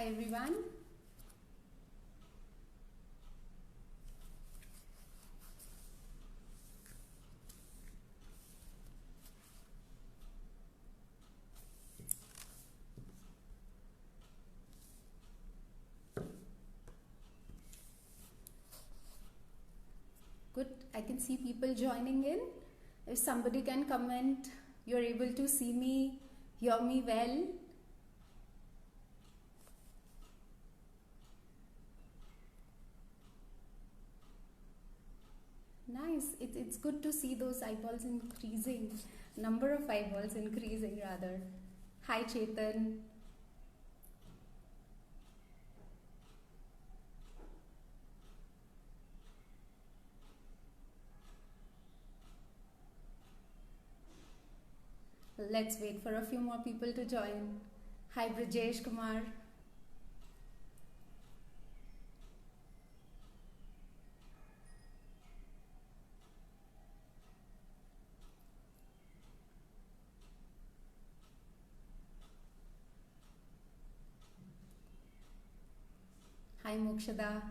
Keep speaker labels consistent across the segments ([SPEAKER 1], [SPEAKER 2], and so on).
[SPEAKER 1] everyone. Good, I can see people joining in. If somebody can comment, you're able to see me, hear me well. Nice, it's good to see those eyeballs increasing, number of eyeballs increasing rather. Hi Chetan. Let's wait for a few more people to join. Hi Brajesh Kumar. Hi Mokshada.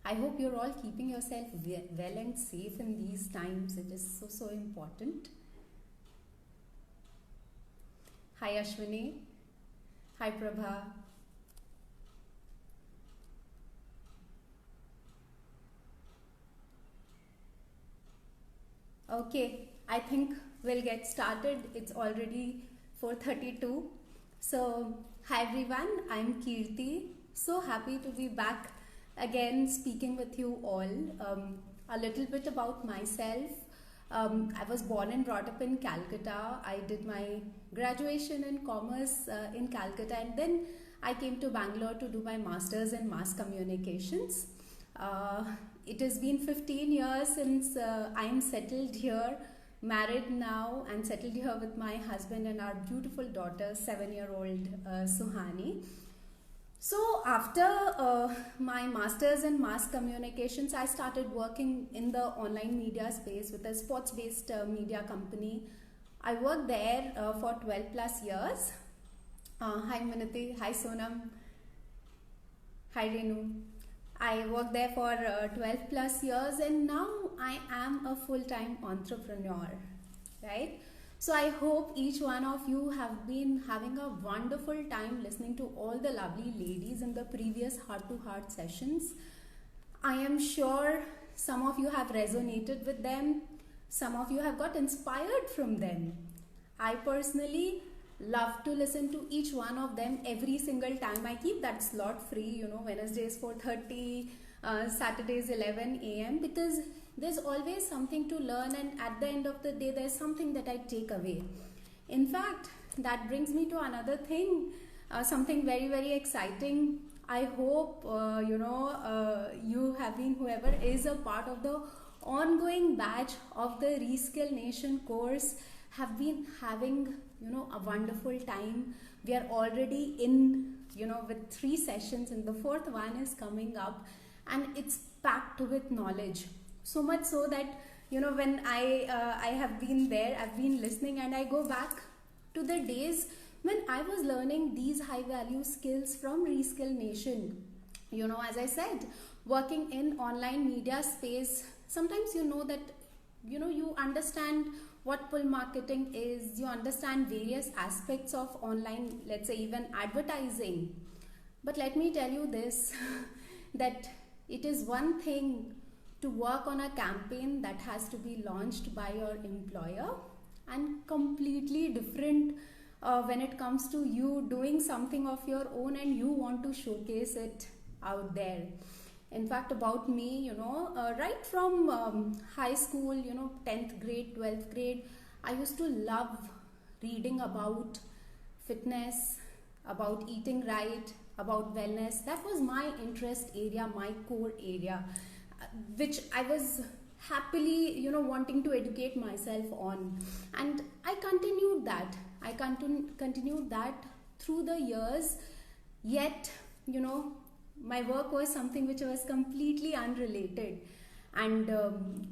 [SPEAKER 1] I hope you're all keeping yourself well and safe in these times. It is so important. Hi Ashwini. Hi Prabha. Okay, I think we'll get started. It's already 4:32. So, hi everyone, I'm Kirti. So happy to be back again speaking with you all. A little bit about myself. I was born and brought up in Calcutta. I did my graduation in commerce in Calcutta, and then I came to Bangalore to do my master's in mass communications. Uh, it has been 15 years since I'm settled here, married now, and settled here with my husband and our beautiful daughter, 7-year-old Suhani. So after my master's in mass communications, I started working in the online media space with a sports-based media company. I worked there for 12 plus years. Hi Minati, hi Sonam, hi Renu. I worked there for 12 plus years, and now I am a full-time entrepreneur, right? So I hope each one of you have been having a wonderful time listening to all the lovely ladies in the previous heart-to-heart sessions. I am sure some of you have resonated with them. Some of you have got inspired from them. I personally love to listen to each one of them every single time. I keep that slot free, Wednesdays 4:30, Saturdays 11 a.m. because there's always something to learn, and at the end of the day there's something that I take away. In fact, that brings me to another thing, something very exciting. I hope you have been, whoever is a part of the ongoing batch of the Reskill Nation course, have been having a wonderful time. We are already in with 3 sessions, and the 4th one is coming up, and it's packed with knowledge. So much so that when I have been there, I've been listening, and I go back to the days when I was learning these high value skills from Reskill Nation. As I said, working in online media space, sometimes that you understand what pull marketing is, you understand various aspects of online, let's say even advertising. But let me tell you this that it is one thing to work on a campaign that has to be launched by your employer, and completely different when it comes to you doing something of your own and you want to showcase it out there. In fact, about me, right from high school, 10th grade, 12th grade, I used to love reading about fitness, about eating right, about wellness. That was my interest area, my core area, which I was happily, wanting to educate myself on. And I continued that. I continued that through the years, yet, my work was something which was completely unrelated. And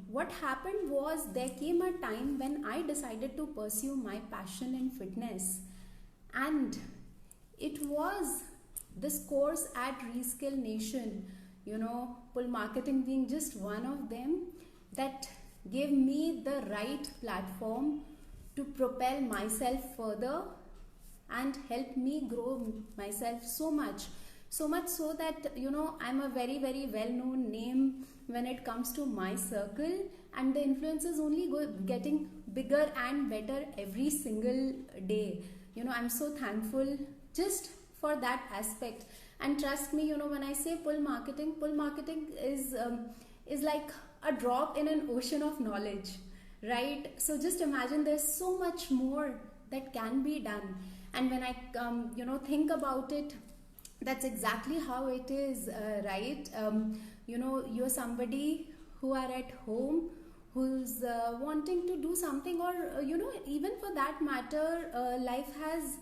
[SPEAKER 1] what happened was, there came a time when I decided to pursue my passion in fitness, and it was this course at Reskill Nation, pull marketing being just one of them, that gave me the right platform to propel myself further and help me grow myself so much. So much so that, I'm a very, very well-known name when it comes to my circle, and the influence is only getting bigger and better every single day. I'm so thankful just for that aspect. And trust me, when I say pull marketing is like a drop in an ocean of knowledge, right? So just imagine there's so much more that can be done. And when I think about it, that's exactly how it is, right? You're somebody who are at home, who's wanting to do something, or even for that matter, life has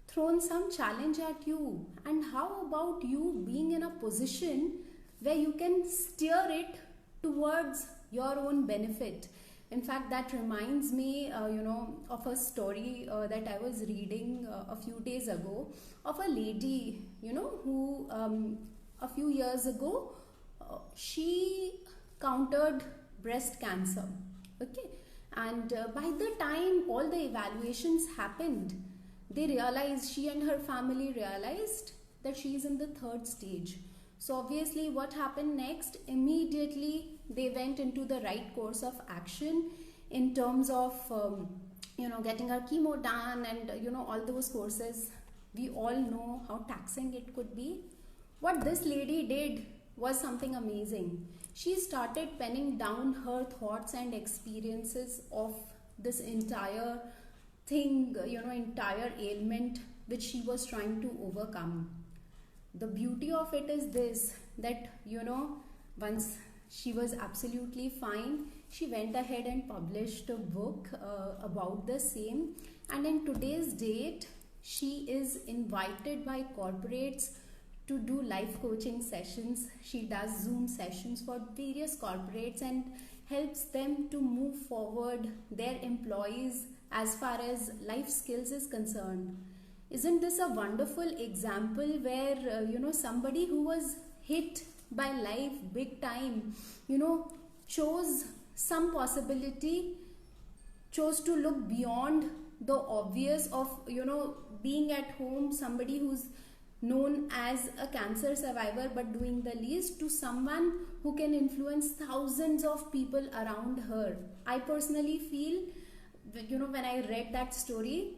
[SPEAKER 1] thrown some challenge at you, and how about you being in a position where you can steer it towards your own benefit? In fact, that reminds me, of a story that I was reading a few days ago, of a lady, who a few years ago, she countered breast cancer. Okay. And by the time all the evaluations happened, she and her family realized that she is in the third stage. So obviously what happened next? Immediately they went into the right course of action in terms of, getting her chemo done, and, all those courses. We all know how taxing it could be. What this lady did was something amazing. She started penning down her thoughts and experiences of this entire thing, entire ailment which she was trying to overcome. The beauty of it is this, that, once she was absolutely fine, she went ahead and published a book about the same. And in today's date, she is invited by corporates to do life coaching sessions. She does Zoom sessions for various corporates and helps them to move forward their employees as far as life skills is concerned. Isn't this a wonderful example where, somebody who was hit by life big time, chose some possibility, chose to look beyond the obvious of, being at home, somebody who's known as a cancer survivor but doing the least, to someone who can influence thousands of people around her. I personally feel, when I read that story,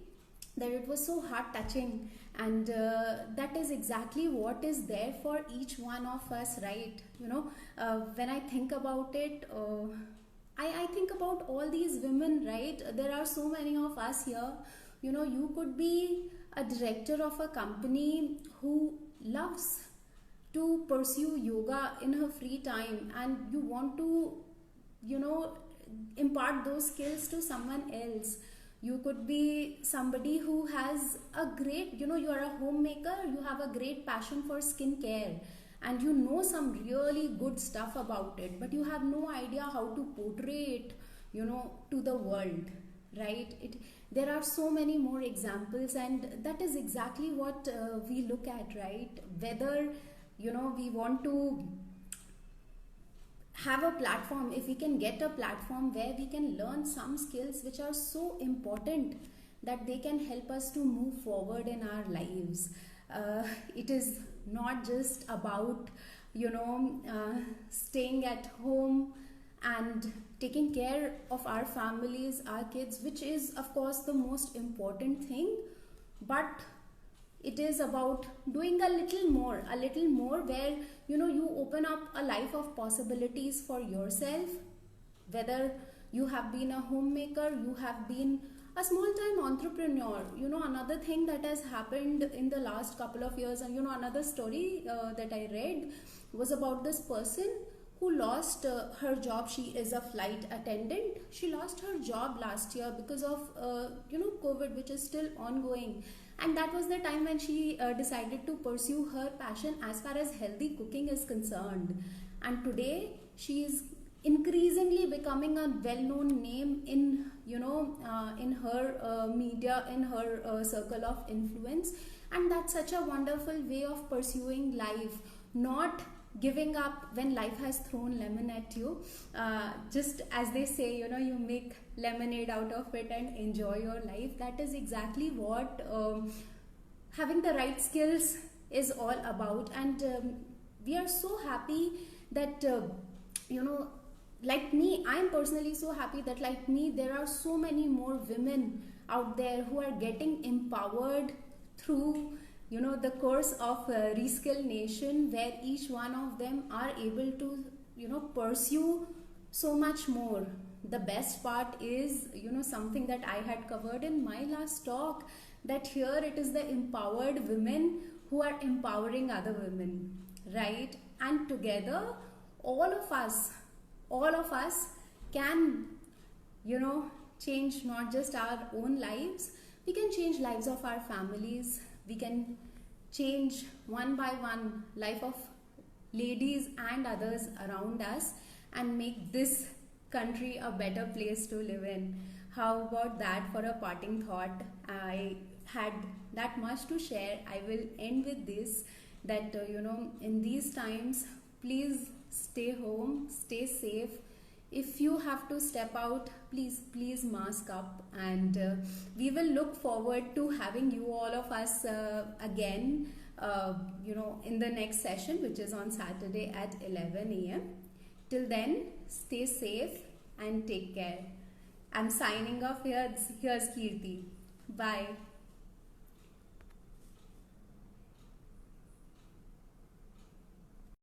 [SPEAKER 1] that it was so heart touching, and that is exactly what is there for each one of us, right? When I think about it, I think about all these women, right? There are so many of us here. You could be a director of a company who loves to pursue yoga in her free time, and you want to, impart those skills to someone else. You could be somebody who has a great, you are a homemaker, you have a great passion for skincare, and you know some really good stuff about it, but you have no idea how to portray it, to the world, right? There are so many more examples, and that is exactly what we look at, right? Whether, we want to have a platform, if we can get a platform where we can learn some skills which are so important that they can help us to move forward in our lives. It is not just about, staying at home and taking care of our families, our kids, which is of course the most important thing, but it is about doing a little more where, you open up a life of possibilities for yourself. Whether you have been a homemaker, you have been a small-time entrepreneur. Another thing that has happened in the last couple of years, and another story that I read was about this person who lost her job. She is a flight attendant. She lost her job last year because of COVID, which is still ongoing. And that was the time when she decided to pursue her passion as far as healthy cooking is concerned. And today she is increasingly becoming a well-known name in, in her media, in her circle of influence. And that's such a wonderful way of pursuing life, not giving up when life has thrown lemon at you. Just as they say, you make lemonade out of it and enjoy your life. That is exactly what having the right skills is all about. And we are so happy that you know like me, I'm personally so happy that like me there are so many more women out there who are getting empowered through the course of Reskill Nation, where each one of them are able to pursue so much more. The best part is something that I had covered in my last talk, that here it is the empowered women who are empowering other women, right? And together all of us can change not just our own lives, we can change lives of our families, we can change one by one life of ladies and others around us, and make this country a better place to live in. How about that for a parting thought? I had that much to share. I will end with this, that in these times, please stay home, stay safe. If you have to step out, please mask up. And we will look forward to having you all of us again in the next session, which is on Saturday at 11 a.m. Till then, stay safe and take care. I'm signing off. Here's Kirti. Bye.